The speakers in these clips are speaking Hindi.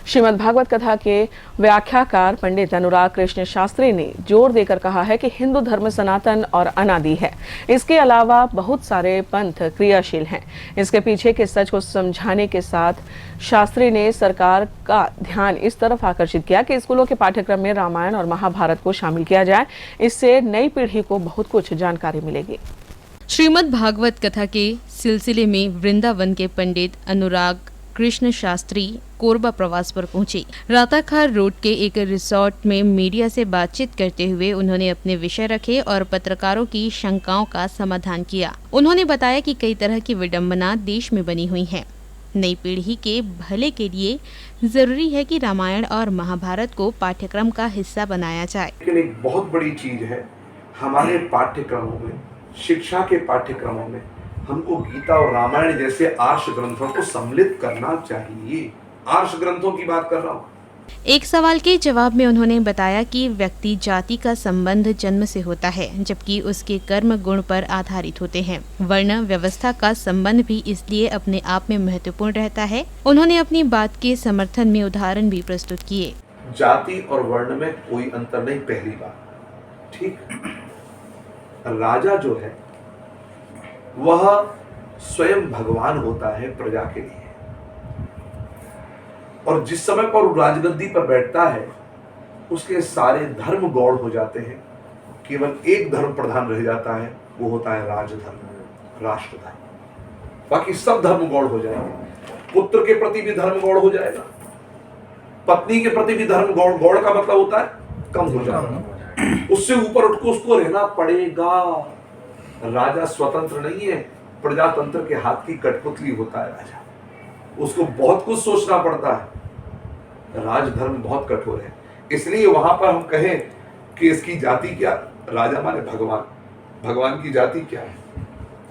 श्रीमद् भागवत कथा के व्याख्याकार पंडित अनुराग कृष्ण शास्त्री ने जोर देकर कहा है कि हिंदू धर्म सनातन और अनादि है। इसके अलावा बहुत सारे पंथ क्रियाशील हैं। इसके पीछे के सच को समझाने के साथ शास्त्री ने सरकार का ध्यान इस तरफ आकर्षित किया कि स्कूलों के पाठ्यक्रम में रामायण और महाभारत को शामिल किया जाए। इससे नई पीढ़ी को बहुत कुछ जानकारी मिलेगी। श्रीमद् भागवत कथा के सिलसिले में वृंदावन के पंडित अनुराग कृष्ण शास्त्री कोरबा प्रवास पर पहुंचे। राताखार रोड के एक रिसोर्ट में मीडिया से बातचीत करते हुए उन्होंने अपने विषय रखे और पत्रकारों की शंकाओं का समाधान किया। उन्होंने बताया कि कई तरह की विडंबना देश में बनी हुई है। नई पीढ़ी के भले के लिए जरूरी है कि रामायण और महाभारत को पाठ्यक्रम का हिस्सा बनाया जाए। लेकिन एक बहुत बड़ी चीज है, हमारे पाठ्यक्रमों में, शिक्षा के पाठ्यक्रमों में हमको गीता और रामायण जैसे आर्ष ग्रंथों को सम्मिलित करना चाहिए। आर्ष ग्रंथों की बात कर रहा हूँ। एक सवाल के जवाब में उन्होंने बताया कि व्यक्ति जाति का संबंध जन्म से होता है, जबकि उसके कर्म गुण पर आधारित होते हैं। वर्ण व्यवस्था का संबंध भी इसलिए अपने आप में महत्वपूर्ण रहता है। उन्होंने अपनी बात के समर्थन में उदाहरण भी प्रस्तुत किए। जाति और वर्ण में कोई अंतर नहीं, पहली बात। ठीक, राजा जो है वह स्वयं भगवान होता है प्रजा के लिए, और जिस समय पर वो राजगद्दी पर बैठता है उसके सारे धर्म गौड़ हो जाते हैं। केवल एक धर्म प्रधान रह जाता है, वो होता है राजधर्म, राष्ट्रधर्म। बाकी सब धर्म गौड़ हो जाएंगे। पुत्र के प्रति भी धर्म गौड़ हो जाएगा, पत्नी के प्रति भी धर्म गौड़। गौड़ का मतलब होता है कम हो जाएगा। उससे ऊपर उठ को उसको रहना पड़ेगा। राजा स्वतंत्र नहीं है, प्रजातंत्र के हाथ की कठपुतली होता है राजा। उसको बहुत कुछ सोचना पड़ता है। राजधर्म बहुत कठोर है। इसलिए वहां पर हम कहें कि इसकी जाति क्या, राजा माने भगवान, भगवान की जाति क्या है?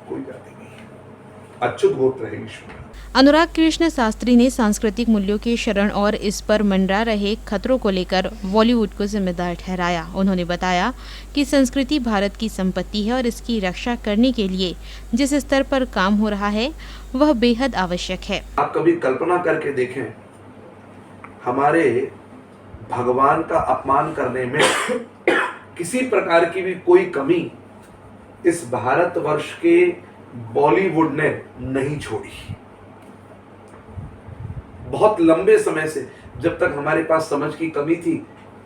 कोई जाति नहीं है। अच्युत गोत्र है ईश्वर। अनुराग कृष्ण शास्त्री ने सांस्कृतिक मूल्यों के शरण और इस पर मंडरा रहे खतरों को लेकर बॉलीवुड को जिम्मेदार ठहराया। उन्होंने बताया कि संस्कृति भारत की संपत्ति है और इसकी रक्षा करने के लिए जिस स्तर पर काम हो रहा है वह बेहद आवश्यक है। आप कभी कल्पना करके देखें, हमारे भगवान का अपमान करने में किसी प्रकार की भी कोई कमी इस भारतवर्ष के बॉलीवुड ने नहीं छोड़ी। बहुत लंबे समय से जब तक हमारे पास समझ की कमी थी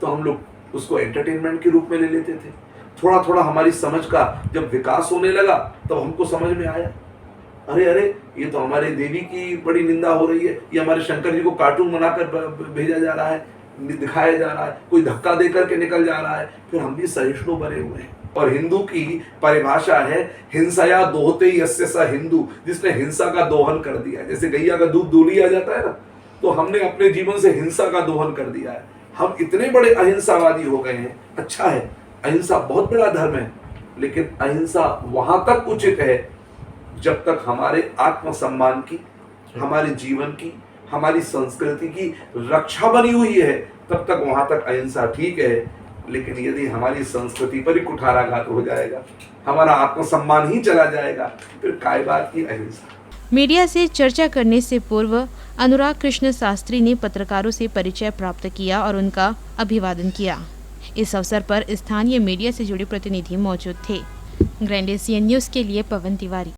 तो हम लोग उसको एंटरटेनमेंट के रूप में ले लेते थे। थोड़ा थोड़ा हमारी समझ का जब विकास होने लगा तब हमको समझ में आया, अरे अरे ये तो हमारे देवी की बड़ी निंदा हो रही है, ये हमारे शंकर जी को कार्टून बनाकर भेजा जा रहा है, दिखाया जा रहा है, कोई धक्का दे करके निकल जा रहा है। फिर हम भी सहिष्णु बने हुए हैं। और हिंदू की परिभाषा है हिंसया दोहते यस्य स हिंदू, जिसने हिंसा का दोहन कर दिया। जैसे गैया का दूध दूली आ जाता है ना, तो हमने अपने जीवन से हिंसा का दोहन कर दिया है। हम इतने बड़े अहिंसावादी हो गए हैं। अच्छा है, अहिंसा बहुत बड़ा धर्म है, लेकिन अहिंसा वहां तक उचित है जब तक हमारे आत्मसम्मान की, हमारे जीवन की, हमारी संस्कृति की रक्षा बनी हुई है, तब तक वहां तक अहिंसा ठीक है। लेकिन यदि हमारी संस्कृति पर ही कुठाराघात हो जाएगा, हमारा आत्मसम्मान ही चला जाएगा, फिर काय बात की अहिंसा। मीडिया से चर्चा करने से पूर्व अनुराग कृष्ण शास्त्री ने पत्रकारों से परिचय प्राप्त किया और उनका अभिवादन किया। इस अवसर पर स्थानीय मीडिया से जुड़े प्रतिनिधि मौजूद थे। ग्रैंड एशियन न्यूज़ के लिए पवन तिवारी।